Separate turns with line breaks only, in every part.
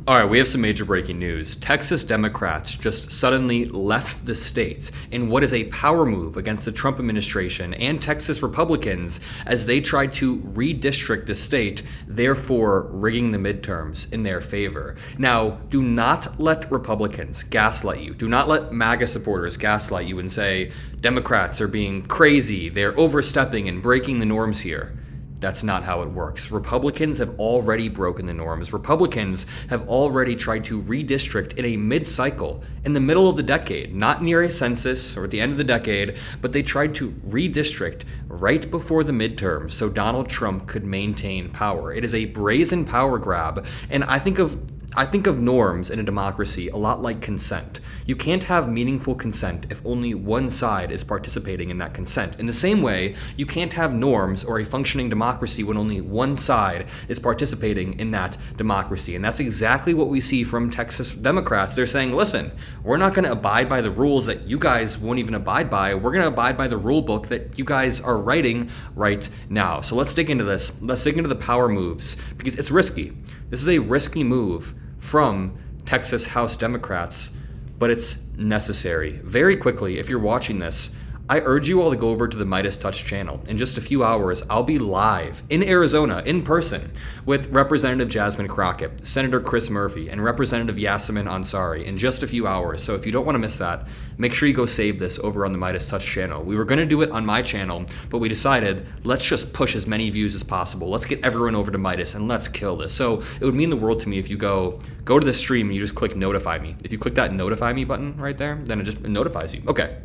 All right, we have some major breaking news. Texas Democrats just suddenly left the state in what is a power move against the Trump administration and Texas Republicans as they tried to redistrict the state, therefore rigging the midterms in their favor. Now, do not let Republicans gaslight you. Do not let MAGA supporters gaslight you and say Democrats are being crazy, they're overstepping and breaking the norms here. That's not how it works. Republicans have already broken the norms. Republicans have already tried to redistrict in a mid-cycle, in the middle of the decade, not near a census or at the end of the decade, but they tried to redistrict right before the midterms so Donald Trump could maintain power. It is a brazen power grab, and I think of norms in a democracy a lot like consent. You can't have meaningful consent if only one side is participating in that consent. In the same way, you can't have norms or a functioning democracy when only one side is participating in that democracy. And that's exactly what we see from Texas Democrats. They're saying, listen, we're not going to abide by the rules that you guys won't even abide by. We're going to abide by the rule book that you guys are writing right now. So let's dig into this. Let's dig into the power moves because it's risky. This is a risky move from Texas House Democrats, but it's necessary. Very quickly, if you're watching this, I urge you all to go over to the MeidasTouch channel. In just a few hours, I'll be live in Arizona, in person, with Representative Jasmine Crockett, Senator Chris Murphy, and Representative Yasemin Ansari in just a few hours. So if you don't want to miss that, make sure you go save this over on the MeidasTouch channel. We were going to do it on my channel, but we decided, let's just push as many views as possible. Let's get everyone over to Meidas and let's kill this. So it would mean the world to me if you go to the stream and you just click notify me. If you click that notify me button right there, then it notifies you. Okay.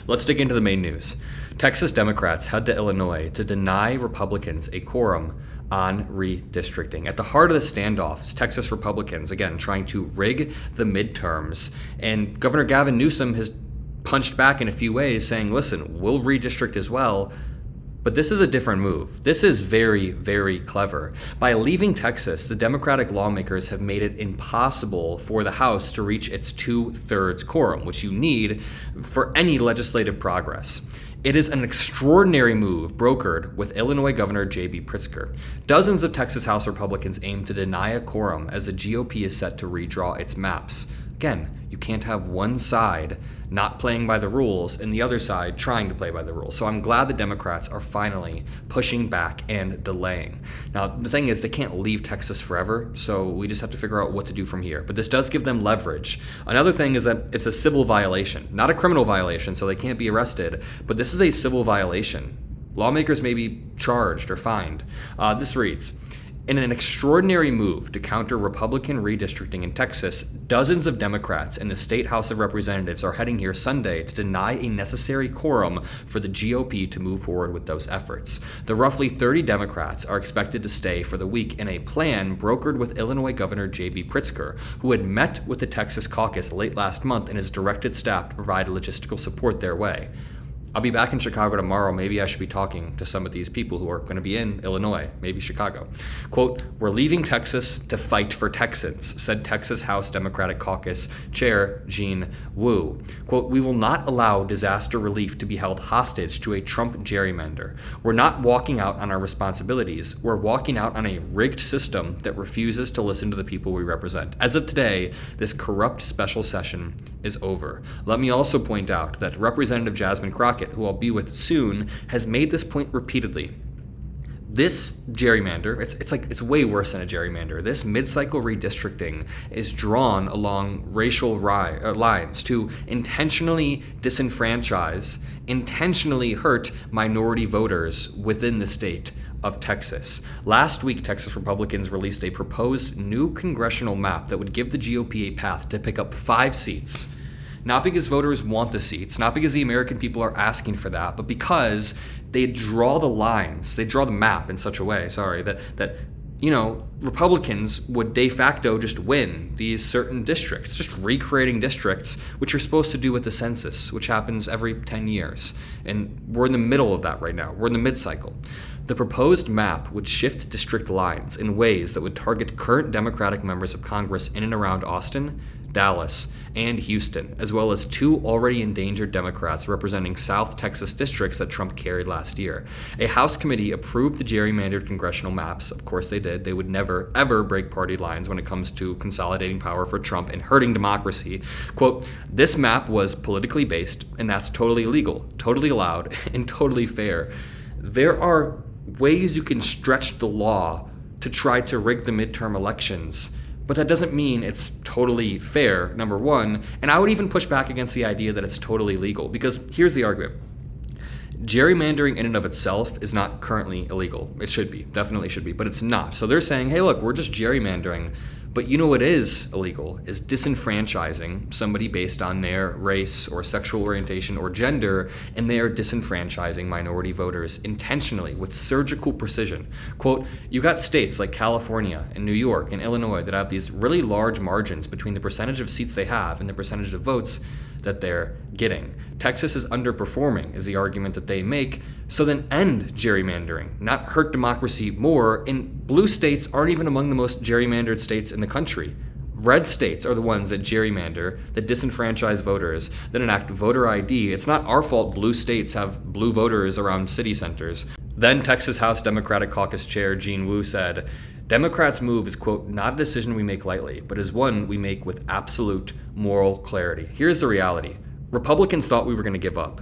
Let's dig into the main news. Texas Democrats head to Illinois to deny Republicans a quorum on redistricting. At the heart of the standoff is Texas Republicans, again, trying to rig the midterms. And Governor Gavin Newsom has punched back in a few ways, saying, listen, we'll redistrict as well. But this is a different move. This is very, very clever. By leaving Texas, the Democratic lawmakers have made it impossible for the House to reach its 2/3 quorum, which you need for any legislative progress. It is an extraordinary move brokered with Illinois Governor J.B. Pritzker. Dozens of Texas House Republicans aim to deny a quorum as the GOP is set to redraw its maps. Again, you can't have one side not playing by the rules and the other side trying to play by the rules. So I'm glad the Democrats are finally pushing back and delaying. Now, the thing is, they can't leave Texas forever, so we just have to figure out what to do from here. But this does give them leverage. Another thing is that it's a civil violation, not a criminal violation, so they can't be arrested, but this is a civil violation. Lawmakers may be charged or fined. This reads, in an extraordinary move to counter Republican redistricting in Texas, dozens of Democrats in the State House of Representatives are heading here Sunday to deny a necessary quorum for the GOP to move forward with those efforts. The roughly 30 Democrats are expected to stay for the week in a plan brokered with Illinois Governor J.B. Pritzker, who had met with the Texas caucus late last month and has directed staff to provide logistical support their way. I'll be back in Chicago tomorrow. Maybe I should be talking to some of these people who are going to be in Illinois, maybe Chicago. Quote, we're leaving Texas to fight for Texans, said Texas House Democratic Caucus Chair Jean Wu. Quote, we will not allow disaster relief to be held hostage to a Trump gerrymander. We're not walking out on our responsibilities. We're walking out on a rigged system that refuses to listen to the people we represent. As of today, this corrupt special session is over. Let me also point out that Representative Jasmine Crockett, who I'll be with soon, has made this point repeatedly. This gerrymander, it's way worse than a gerrymander. This mid-cycle redistricting is drawn along racial lines to intentionally disenfranchise, intentionally hurt minority voters within the state of Texas. Last week, Texas Republicans released a proposed new congressional map that would give the GOP a path to pick up 5 seats. Not because voters want the seats, not because the American people are asking for that, but because they draw the lines, they draw the map in such a way, that Republicans would de facto just win these certain districts, just recreating districts, which you're supposed to do with the census, which happens every 10 years. And we're in the middle of that right now. We're in the mid-cycle. The proposed map would shift district lines in ways that would target current Democratic members of Congress in and around Austin Dallas, and Houston, as well as 2 already endangered Democrats representing South Texas districts that Trump carried last year. A House committee approved the gerrymandered congressional maps. Of course they did. They would never, ever break party lines when it comes to consolidating power for Trump and hurting democracy. Quote, "This map was politically based, and that's totally legal, totally allowed, and totally fair." There are ways you can stretch the law to try to rig the midterm elections, but that doesn't mean it's totally fair, number one. And I would even push back against the idea that it's totally legal, because here's the argument. Gerrymandering in and of itself is not currently illegal. It should be, definitely should be, but it's not. So they're saying, hey, look, we're just gerrymandering. But you know what is illegal is disenfranchising somebody based on their race or sexual orientation or gender, and they are disenfranchising minority voters intentionally with surgical precision. Quote, you got states like California and New York and Illinois that have these really large margins between the percentage of seats they have and the percentage of votes that they're getting. Texas is underperforming is the argument that they make. So then end gerrymandering, not hurt democracy more. And blue states aren't even among the most gerrymandered states in the country. Red states are the ones that gerrymander, that disenfranchise voters, that enact voter ID. It's not our fault blue states have blue voters around city centers. Then Texas House Democratic Caucus Chair Gene Wu said, Democrats' move is, quote, not a decision we make lightly, but is one we make with absolute moral clarity. Here's the reality. Republicans thought we were going to give up.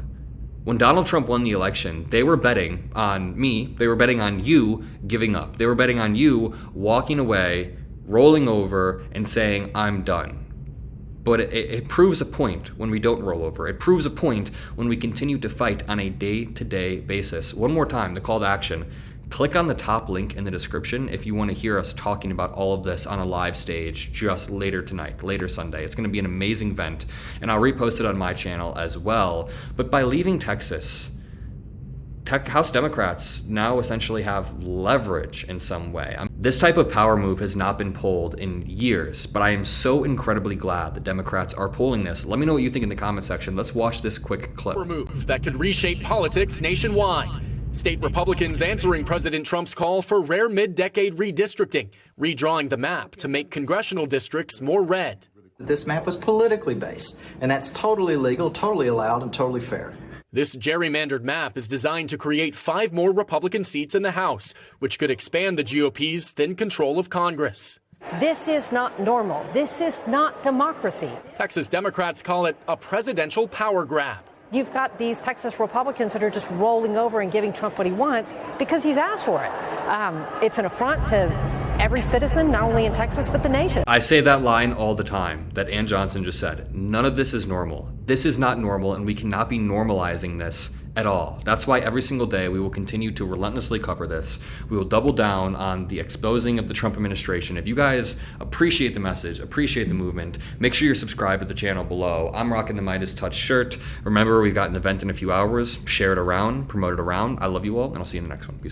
When Donald Trump won the election, they were betting on me, they were betting on you giving up. They were betting on you walking away, rolling over, and saying, I'm done. But it proves a point when we don't roll over. It proves a point when we continue to fight on a day-to-day basis. One more time, the call to action. Click on the top link in the description if you want to hear us talking about all of this on a live stage just later tonight, later Sunday. It's going to be an amazing event, and I'll repost it on my channel as well. But by leaving Texas, House Democrats now essentially have leverage in some way. This type of power move has not been pulled in years, but I am so incredibly glad the Democrats are pulling this. Let me know what you think in the comment section. Let's watch this quick clip.
Move that could reshape politics nationwide. State Republicans answering President Trump's call for rare mid-decade redistricting, redrawing the map to make congressional districts more red.
This map was politically based, and that's totally legal, totally allowed, and totally fair.
This gerrymandered map is designed to create 5 more Republican seats in the House, which could expand the GOP's thin control of Congress.
This is not normal. This is not democracy.
Texas Democrats call it a presidential power grab.
You've got these Texas Republicans that are just rolling over and giving Trump what he wants because he's asked for it. It's an affront to every citizen, not only in Texas, but the nation.
I say that line all the time that Ann Johnson just said. None of this is normal. This is not normal, and we cannot be normalizing this at all. That's why every single day we will continue to relentlessly cover this. We will double down on the exposing of the Trump administration. If you guys appreciate the message, appreciate the movement, make sure you're subscribed to the channel below. I'm rocking the MeidasTouch shirt. Remember, we've got an event in a few hours. Share it around, promote it around. I love you all, and I'll see you in the next one. Peace out.